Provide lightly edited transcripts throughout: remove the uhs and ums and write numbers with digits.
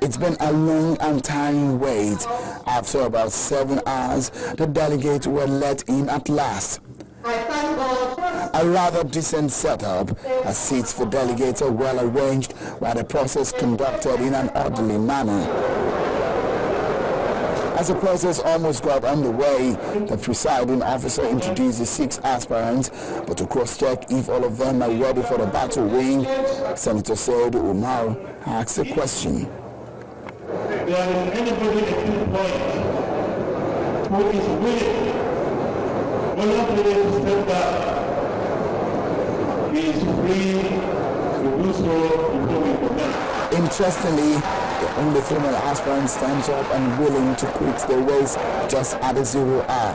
It's been a long and tiring wait. After about 7 hours, the delegates were let in at last. A rather decent setup, as seats for delegates are well arranged, while the process conducted in an orderly manner. As the process almost got underway, the presiding officer introduced the 6 aspirants, but to cross-check if all of them are ready for the battle wing, Senator Seun Okinbaloye asked a question. There is anybody at this point who is willing to step back. He is free to do so before we commence. Interestingly, the only female aspirant stands up and willing to quit the race just at the 0 hour.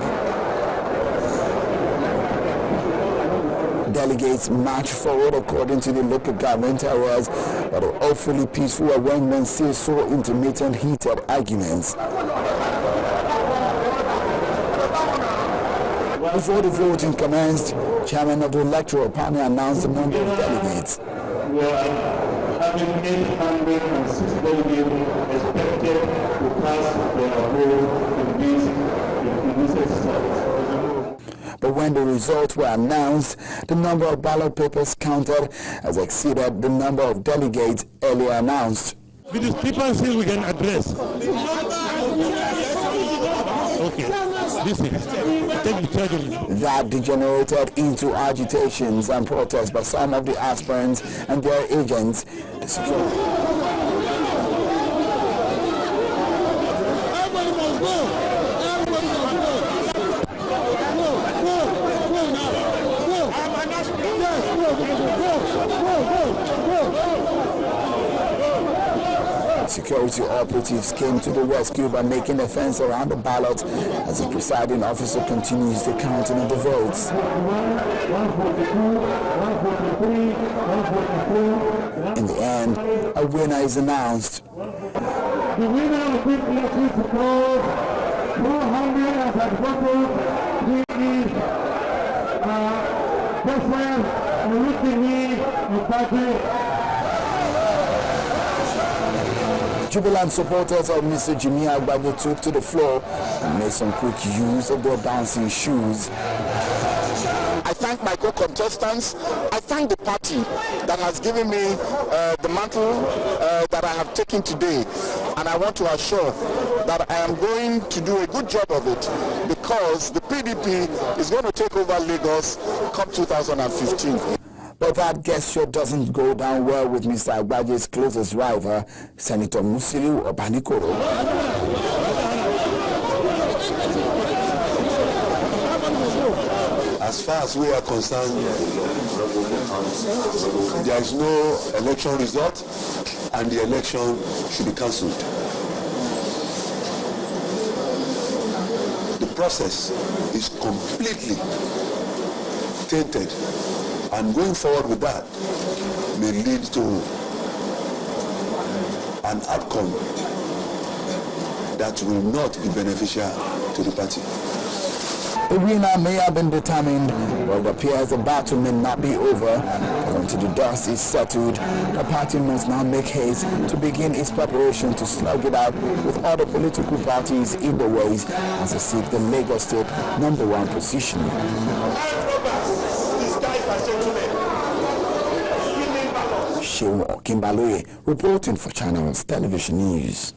Delegates march forward according to the local government areas, but the hopefully peaceful arrangements still saw intermittent heated arguments. Before the voting commenced, Chairman of the Electoral Panel announced the number of delegates. We are having 806 delegates expected to cast their vote in this exercise. But when the results were announced, the number of ballot papers counted has exceeded the number of delegates earlier announced. The discrepancies we can address. Okay, listen, take the charge. That degenerated into agitations and protests by some of the aspirants and their agents. Security operatives came to the rescue by making a fence around the ballot as the presiding officer continues the counting of the votes. In the end, a winner is announced. The winner of this election is 434 is President Musiliu Obanikoro. Jubilant supporters of Mr. Jimi Agbaje took to the floor and made some quick use of their dancing shoes. I thank my co-contestants. I thank the party that has given me the mantle that I have taken today. And I want to assure that I am going to do a good job of it because the PDP is going to take over Lagos come 2015. But that gesture doesn't go down well with Mr. Agbaje's closest rival, Senator Musiliu Obanikoro. As far as we are concerned, there is no election result and the election should be cancelled. The process is completely tainted, and going forward with that may lead to an outcome that will not be beneficial to the party. The winner may have been determined, but it appears the battle may not be over. But until the dust is settled, the party must now make haste to begin its preparation to slug it out with other political parties in the ways as they seek the Lagos State #1 position. Seun Okinbaloye reporting for Channels Television News.